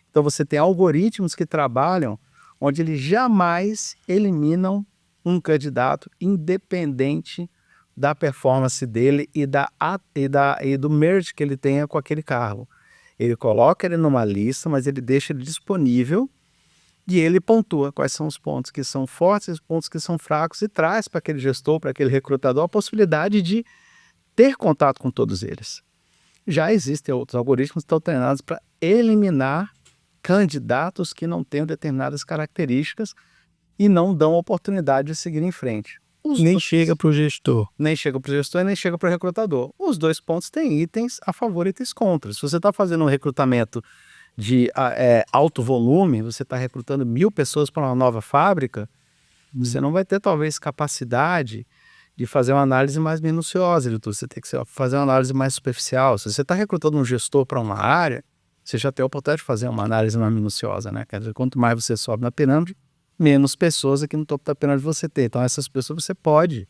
Então você tem algoritmos que trabalham onde eles jamais eliminam um candidato independente da performance dele e do merge que ele tenha com aquele cargo. Ele coloca ele numa lista, mas ele deixa ele disponível e ele pontua quais são os pontos que são fortes e os pontos que são fracos e traz para aquele gestor, para aquele recrutador, a possibilidade de ter contato com todos eles. Já existem outros algoritmos que estão treinados para eliminar candidatos que não tenham determinadas características e não dão oportunidade de seguir em frente. Nem chega para o gestor. Nem chega para o gestor e nem chega para o recrutador. Os dois pontos têm itens a favor e itens contra. Se você está fazendo um recrutamento de alto volume, você está recrutando 1.000 pessoas para uma nova fábrica, você não vai ter talvez capacidade de fazer uma análise mais minuciosa de tudo. Você tem que fazer uma análise mais superficial. Se você está recrutando um gestor para uma área, você já tem a oportunidade de fazer uma análise mais minuciosa, né? Quer dizer, quanto mais você sobe na pirâmide, menos pessoas aqui no topo da pirâmide você tem. Então essas pessoas você pode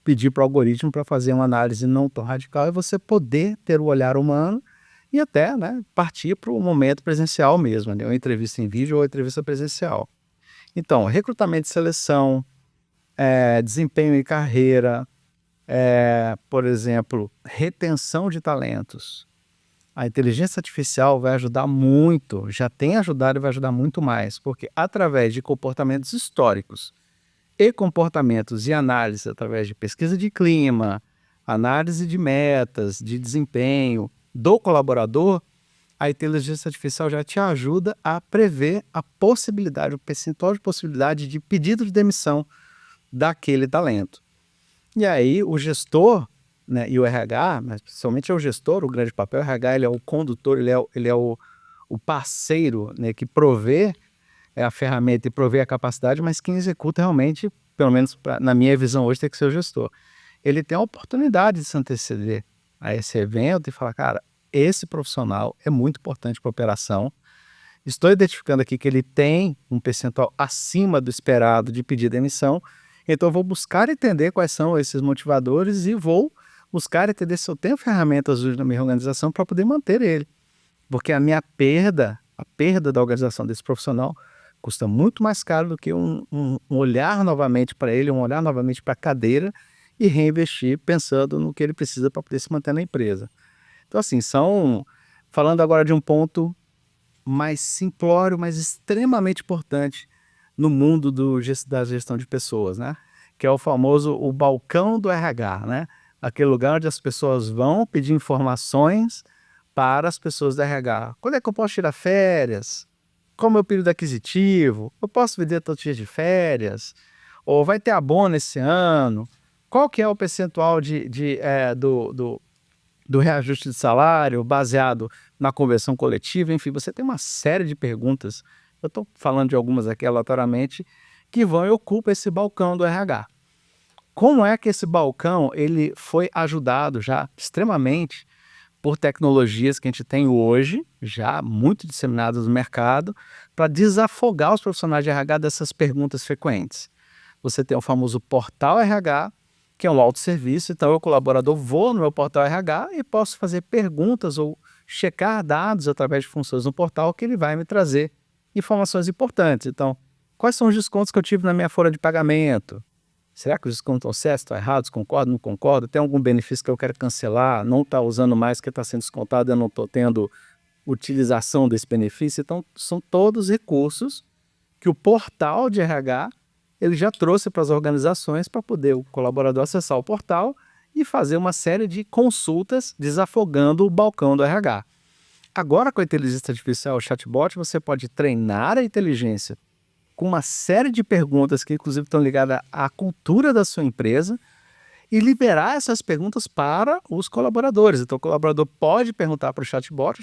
pedir para o algoritmo para fazer uma análise não tão radical e você poder ter o olhar humano e até, né, partir para o momento presencial mesmo, né? Ou entrevista em vídeo ou entrevista presencial. Então, recrutamento e seleção, desempenho e carreira, por exemplo, retenção de talentos. A inteligência artificial vai ajudar muito, já tem ajudado e vai ajudar muito mais, porque através de comportamentos históricos e comportamentos e análise através de pesquisa de clima, análise de metas, de desempenho do colaborador, a inteligência artificial já te ajuda a prever a possibilidade, o percentual de possibilidade de pedido de demissão daquele talento. E aí o gestor, né, e o RH, mas principalmente é o gestor, o grande papel, o RH ele é o condutor, ele é o parceiro, né, que provê a ferramenta e provê a capacidade, mas quem executa realmente, pelo menos na minha visão hoje, tem que ser o gestor. Ele tem a oportunidade de se anteceder a esse evento e falar, cara, esse profissional é muito importante para a operação, estou identificando aqui que ele tem um percentual acima do esperado de pedir demissão, então eu vou buscar entender quais são esses motivadores e vou buscar entender se eu tenho ferramentas hoje na minha organização para poder manter ele. Porque a perda da organização desse profissional custa muito mais caro do que um olhar novamente para ele, um olhar novamente para a cadeira e reinvestir pensando no que ele precisa para poder se manter na empresa. Então, assim, falando agora de um ponto mais simplório, mas extremamente importante no mundo da gestão de pessoas, né? Que é o famoso o balcão do RH, né? Aquele lugar onde as pessoas vão pedir informações para as pessoas do RH. Quando é que eu posso tirar férias? Qual é o meu período aquisitivo? Eu posso vender tantos dias de férias? Ou vai ter abono esse ano? Qual que é o percentual do reajuste de salário baseado na convenção coletiva? Enfim, você tem uma série de perguntas. Eu estou falando de algumas aqui aleatoriamente que vão e ocupam esse balcão do RH. Como é que esse balcão ele foi ajudado já extremamente por tecnologias que a gente tem hoje, já muito disseminadas no mercado, para desafogar os profissionais de RH dessas perguntas frequentes? Você tem o famoso portal RH, que é um autosserviço, então eu, colaborador, vou no meu portal RH e posso fazer perguntas ou checar dados através de funções no portal que ele vai me trazer informações importantes. Então, quais são os descontos que eu tive na minha folha de pagamento? Será que os descontos estão certos, estão errados? Concordo, não concordo? Tem algum benefício que eu quero cancelar? Não está usando mais que está sendo descontado, eu não estou tendo utilização desse benefício? Então, são todos recursos que o portal de RH ele já trouxe para as organizações para poder o colaborador acessar o portal e fazer uma série de consultas desafogando o balcão do RH. Agora, com a inteligência artificial, o chatbot, você pode treinar a inteligência com uma série de perguntas que, inclusive, estão ligadas à cultura da sua empresa e liberar essas perguntas para os colaboradores. Então, o colaborador pode perguntar para o chatbot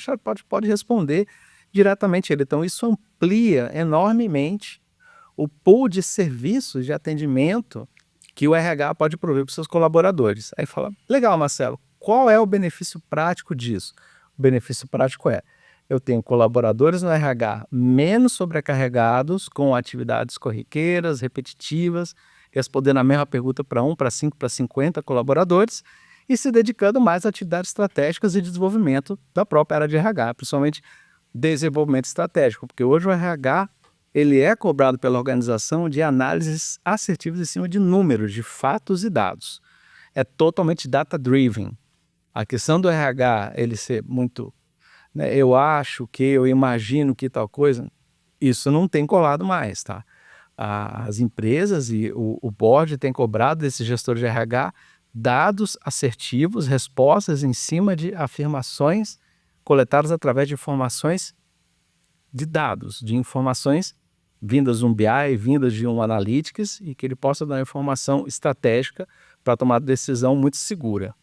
pode responder diretamente a ele. Então, isso amplia enormemente o pool de serviços de atendimento que o RH pode prover para os seus colaboradores. Aí fala, legal, Marcelo, qual é o benefício prático disso? O benefício prático é, eu tenho colaboradores no RH menos sobrecarregados com atividades corriqueiras, repetitivas, respondendo a mesma pergunta para 1, para 5, para 50 colaboradores e se dedicando mais a atividades estratégicas e desenvolvimento da própria área de RH, principalmente desenvolvimento estratégico, porque hoje o RH ele é cobrado pela organização de análises assertivas em cima de números, de fatos e dados. É totalmente data-driven. A questão do RH, ele ser muito, né, eu acho que, eu imagino que tal coisa, isso não tem colado mais, tá? As empresas e o board tem cobrado desses gestores de RH dados assertivos, respostas em cima de afirmações coletadas através de informações de dados, de informações vindas de um BI, vindas de um Analytics, e que ele possa dar informação estratégica para tomar decisão muito segura.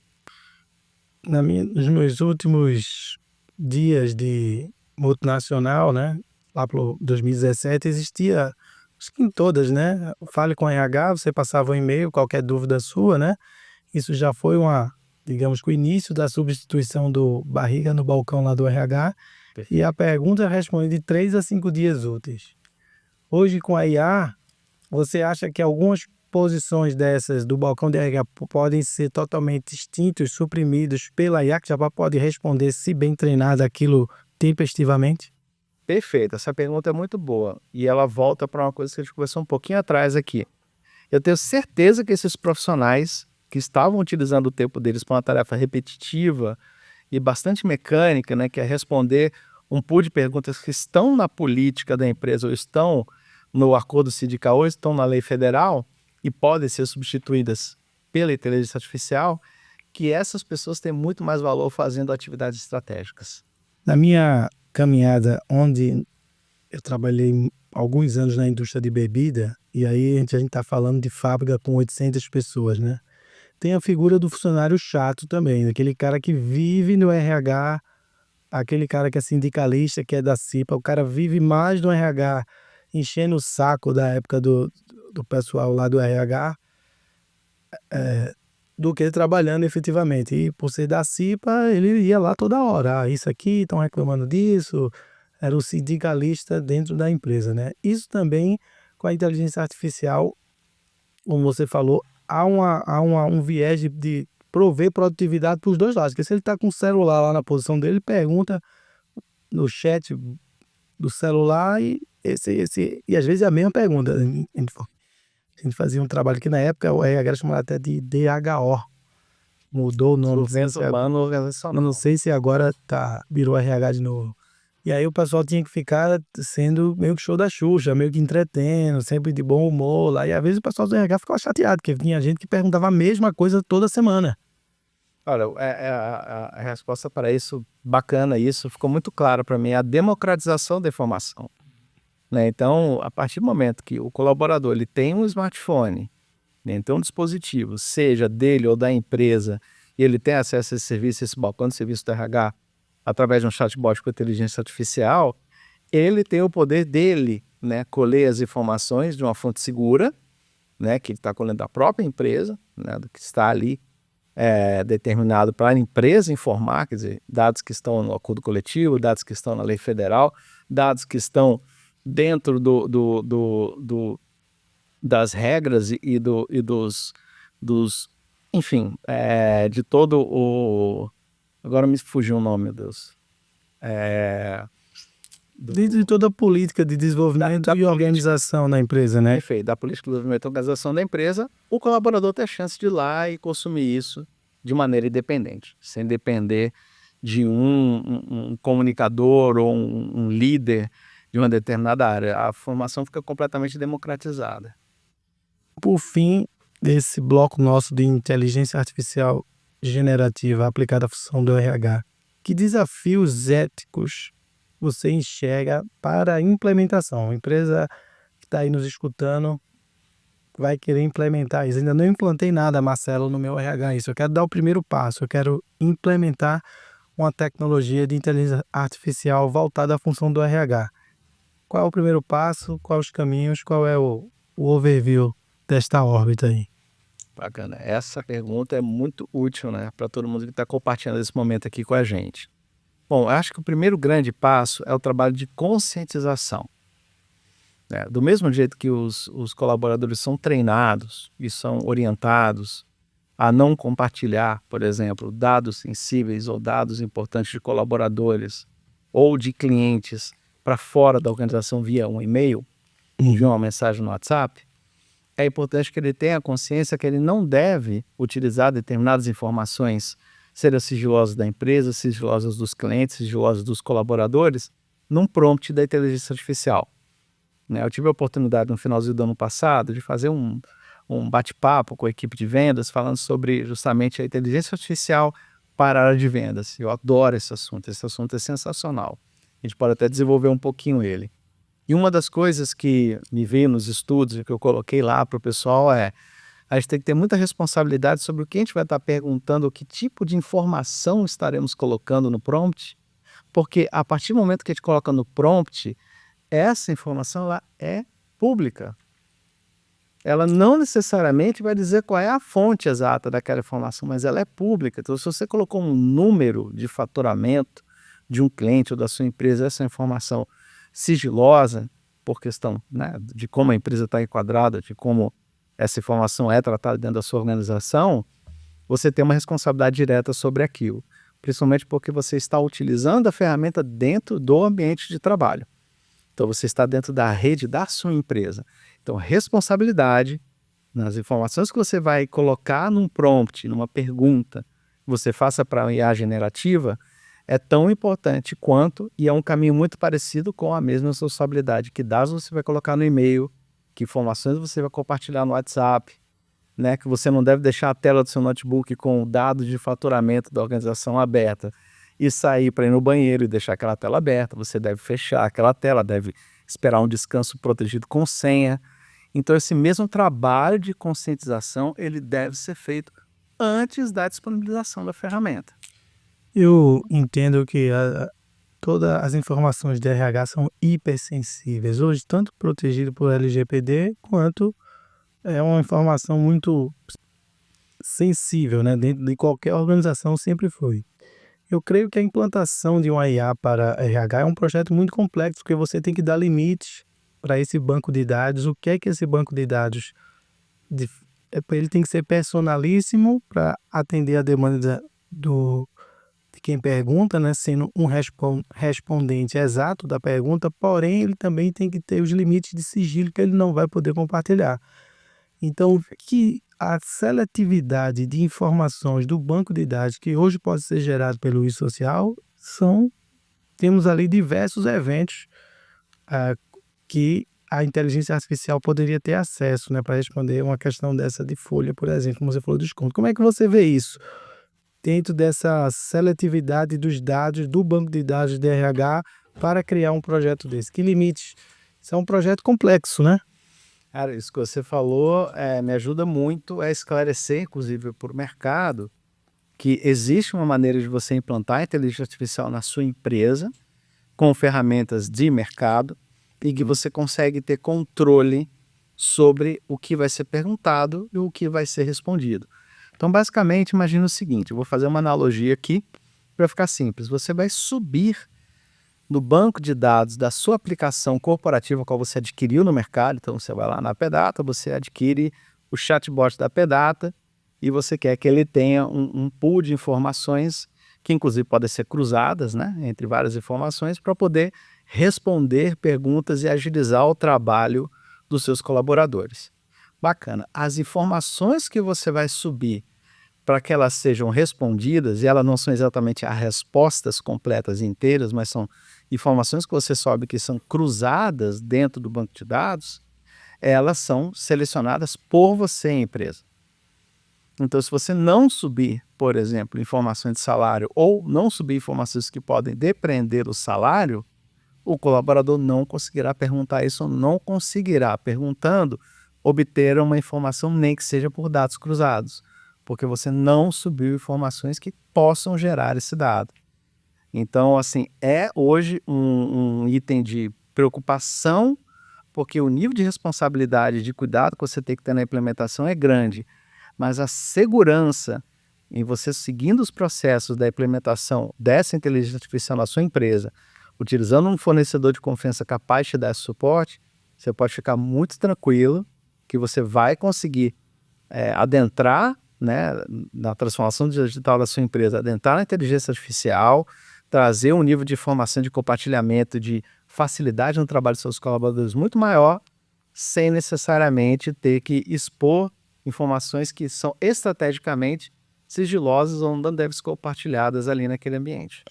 Nos meus últimos dias de multinacional, né, lá para 2017, existia, acho que em todas, né, fale com a RH, você passava um e-mail, qualquer dúvida sua, né, isso já foi digamos que o início da substituição do barriga no balcão lá do RH, e a pergunta responde de 3 a 5 dias úteis. Hoje, com a IA, você acha que algumas posições dessas do balcão de RH podem ser totalmente extintos, suprimidos pela IA, que já pode responder, se bem treinada, aquilo tempestivamente? Perfeito, essa pergunta é muito boa e ela volta para uma coisa que a gente conversou um pouquinho atrás aqui. Eu tenho certeza que esses profissionais que estavam utilizando o tempo deles para uma tarefa repetitiva e bastante mecânica, né, que é responder um pool de perguntas que estão na política da empresa ou estão no acordo sindical ou estão na lei federal e podem ser substituídas pela inteligência artificial, que essas pessoas têm muito mais valor fazendo atividades estratégicas. Na minha caminhada, onde eu trabalhei alguns anos na indústria de bebida, e aí a gente está falando de fábrica com 800 pessoas, né? Tem a figura do funcionário chato também, aquele cara que vive no RH, aquele cara que é sindicalista, que é da CIPA, o cara vive mais no RH, enchendo o saco da época do pessoal lá do RH, do que trabalhando efetivamente. E por ser da CIPA, ele ia lá toda hora. Ah, isso aqui, estão reclamando disso. Era o sindicalista dentro da empresa, né? Isso também, com a inteligência artificial, como você falou, há um viés de prover produtividade para os dois lados. Porque se ele está com o celular lá na posição dele, ele pergunta no chat do celular e às vezes é a mesma pergunta. A gente fazia um trabalho aqui na época, o RH chamava até de DHO. Mudou o nome. Desenvolvimento humano organizacional. Não sei se agora virou RH de novo. E aí o pessoal tinha que ficar sendo meio que show da Xuxa, meio que entretendo, sempre de bom humor lá. E às vezes o pessoal do RH ficava chateado, porque tinha gente que perguntava a mesma coisa toda semana. Olha, a resposta para isso, bacana isso, ficou muito claro para mim, a democratização da informação. Né? Então, a partir do momento que o colaborador ele tem um smartphone, né, então um dispositivo, seja dele ou da empresa, e ele tem acesso a esse serviço, esse balcão de serviço do RH, através de um chatbot com inteligência artificial, ele tem o poder dele, né, colher as informações de uma fonte segura, né, que ele está colhendo da própria empresa, né, do que está ali determinado para a empresa informar, quer dizer, dados que estão no acordo coletivo, dados que estão na lei federal, dados que estão dentro das regras e dos enfim, de todo o... Agora me fugiu o nome, meu Deus. Dentro de toda a política de desenvolvimento e organização na empresa, né? Perfeito. Da política de desenvolvimento e organização da empresa, o colaborador tem a chance de ir lá e consumir isso de maneira independente, sem depender de um comunicador ou um líder de uma determinada área. A formação fica completamente democratizada. Por fim, desse bloco nosso de inteligência artificial generativa aplicada à função do RH, que desafios éticos você enxerga para a implementação? A empresa que está aí nos escutando vai querer implementar isso. Ainda não implantei nada, Marcelo, no meu RH isso. Eu quero dar o primeiro passo, eu quero implementar uma tecnologia de inteligência artificial voltada à função do RH. Qual é o primeiro passo? Quais os caminhos? Qual é o overview desta órbita aí? Bacana. Essa pergunta é muito útil, né, para todo mundo que está compartilhando esse momento aqui com a gente. Bom, eu acho que o primeiro grande passo é o trabalho de conscientização, né? Do mesmo jeito que os colaboradores são treinados e são orientados a não compartilhar, por exemplo, dados sensíveis ou dados importantes de colaboradores ou de clientes para fora da organização via um e-mail, via uma mensagem no WhatsApp, é importante que ele tenha consciência que ele não deve utilizar determinadas informações, sejam sigilosas da empresa, sigilosas dos clientes, sigilosas dos colaboradores, num prompt da inteligência artificial, né? Eu tive a oportunidade no finalzinho do ano passado de fazer um bate-papo com a equipe de vendas falando sobre justamente a inteligência artificial para a área de vendas. Eu adoro esse assunto é sensacional. A gente pode até desenvolver um pouquinho ele. E uma das coisas que me veio nos estudos e que eu coloquei lá para o pessoal é: a gente tem que ter muita responsabilidade sobre o que a gente vai estar perguntando, que tipo de informação estaremos colocando no prompt, porque a partir do momento que a gente coloca no prompt, essa informação lá é pública. Ela não necessariamente vai dizer qual é a fonte exata daquela informação, mas ela é pública. Então, se você colocou um número de faturamento de um cliente ou da sua empresa, essa informação sigilosa, por questão, né, de como a empresa está enquadrada, de como essa informação é tratada dentro da sua organização, você tem uma responsabilidade direta sobre aquilo, principalmente porque você está utilizando a ferramenta dentro do ambiente de trabalho. Então, você está dentro da rede da sua empresa. Então, responsabilidade nas informações que você vai colocar num prompt, numa pergunta, que você faça para a IA generativa, é tão importante quanto, e é um caminho muito parecido com a mesma responsabilidade que dados você vai colocar no e-mail, que informações você vai compartilhar no WhatsApp, né, que você não deve deixar a tela do seu notebook com dados de faturamento da organização aberta e sair para ir no banheiro e deixar aquela tela aberta. Você deve fechar aquela tela, deve esperar um descanso protegido com senha. Então, esse mesmo trabalho de conscientização, ele deve ser feito antes da disponibilização da ferramenta. Eu entendo que todas as informações de RH são hipersensíveis. Hoje, tanto protegido por LGPD, quanto é uma informação muito sensível, né? Dentro de qualquer organização sempre foi. Eu creio que a implantação de uma IA para RH é um projeto muito complexo, porque você tem que dar limites para esse banco de dados. O que é que esse banco de dados... ele tem que ser personalíssimo para atender a demanda de quem pergunta, né? Sendo um respondente exato da pergunta, porém ele também tem que ter os limites de sigilo que ele não vai poder compartilhar. Então, que a seletividade de informações do banco de dados que hoje pode ser gerado pelo e-social, temos ali diversos eventos que a inteligência artificial poderia ter acesso, né, para responder uma questão dessa de folha, por exemplo, como você falou, desconto. Como é que você vê isso dentro dessa seletividade dos dados do banco de dados de RH para criar um projeto desse? Que limites? Isso é um projeto complexo, né? Cara, isso que você falou me ajuda muito a esclarecer, inclusive, para o mercado, que existe uma maneira de você implantar a inteligência artificial na sua empresa com ferramentas de mercado e que você consegue ter controle sobre o que vai ser perguntado e o que vai ser respondido. Então, basicamente, imagina o seguinte, eu vou fazer uma analogia aqui para ficar simples. Você vai subir no banco de dados da sua aplicação corporativa, qual você adquiriu no mercado. Então, você vai lá na Pedata, você adquire o chatbot da Pedata e você quer que ele tenha um pool de informações que, inclusive, podem ser cruzadas, né, entre várias informações para poder responder perguntas e agilizar o trabalho dos seus colaboradores. Bacana. As informações que você vai subir para que elas sejam respondidas, e elas não são exatamente as respostas completas e inteiras, mas são informações que você sobe que são cruzadas dentro do banco de dados, elas são selecionadas por você, empresa. Então, se você não subir, por exemplo, informações de salário ou não subir informações que podem depreender o salário, o colaborador não conseguirá perguntar isso ou não conseguirá, perguntando, obter uma informação nem que seja por dados cruzados, porque você não subiu informações que possam gerar esse dado. Então, assim, é hoje um item de preocupação, porque o nível de responsabilidade, de cuidado que você tem que ter na implementação é grande, mas a segurança em você seguindo os processos da implementação dessa inteligência artificial na sua empresa, utilizando um fornecedor de confiança capaz de te dar esse suporte, você pode ficar muito tranquilo que você vai conseguir adentrar, né, na transformação digital da sua empresa, adentrar na inteligência artificial, trazer um nível de informação, de compartilhamento, de facilidade no trabalho dos seus colaboradores muito maior, sem necessariamente ter que expor informações que são estrategicamente sigilosas ou não devem ser compartilhadas ali naquele ambiente.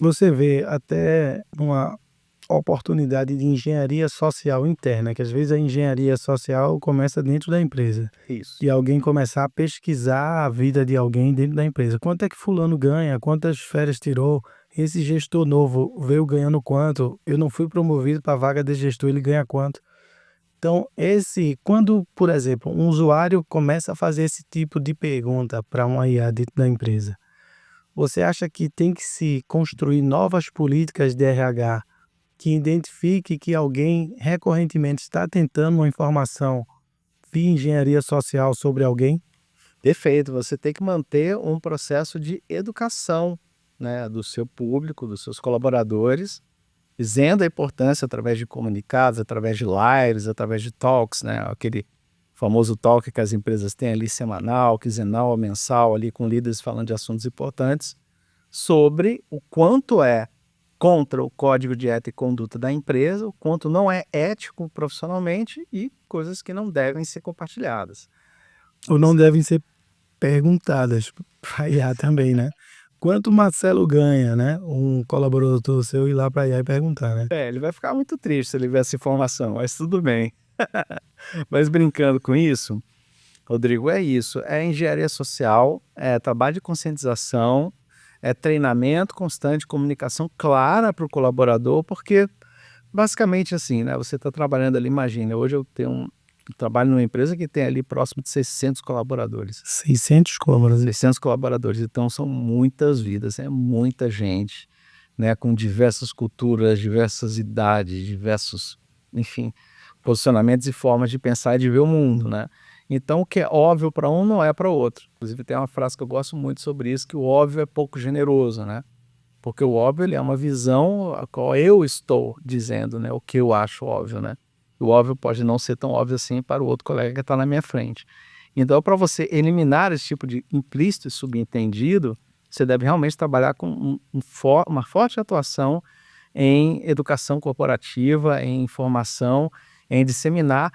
Você vê até uma oportunidade de engenharia social interna, que às vezes a engenharia social começa dentro da empresa. Isso. E alguém começar a pesquisar a vida de alguém dentro da empresa. Quanto é que fulano ganha? Quantas férias tirou? Esse gestor novo veio ganhando quanto? Eu não fui promovido para a vaga de gestor, ele ganha quanto? Então, quando, por exemplo, um usuário começa a fazer esse tipo de pergunta para uma IA dentro da empresa, você acha que tem que se construir novas políticas de RH que identifique que alguém recorrentemente está tentando uma informação via engenharia social sobre alguém? Perfeito, você tem que manter um processo de educação, né, do seu público, dos seus colaboradores, dizendo a importância através de comunicados, através de lives, através de talks, né, aquele famoso talk que as empresas têm ali semanal, quinzenal, mensal, ali com líderes falando de assuntos importantes, sobre o quanto é contra o código de ética e conduta da empresa, o quanto não é ético profissionalmente e coisas que não devem ser compartilhadas. Ou não devem ser perguntadas para a IA também, né? Quanto o Marcelo ganha, né? Um colaborador seu ir lá para a IA e perguntar, né? Ele vai ficar muito triste se ele ver essa informação, mas tudo bem. Mas brincando com isso, Rodrigo, é isso. É engenharia social, é trabalho de conscientização, é treinamento constante, comunicação clara para o colaborador, porque basicamente assim, né? Você está trabalhando ali, imagina, hoje eu trabalho numa empresa que tem ali próximo de 600 colaboradores. 600 colaboradores. 600 colaboradores, então são muitas vidas, é muita gente, né, com diversas culturas, diversas idades, diversos, enfim, posicionamentos e formas de pensar e de ver o mundo, né? Então, o que é óbvio para um não é para o outro. Inclusive, tem uma frase que eu gosto muito sobre isso, que o óbvio é pouco generoso, né? Porque o óbvio ele é uma visão a qual eu estou dizendo, né, o que eu acho óbvio, né? O óbvio pode não ser tão óbvio assim para o outro colega que está na minha frente. Então, para você eliminar esse tipo de implícito e subentendido, você deve realmente trabalhar com uma forte atuação em educação corporativa, em informação, em disseminar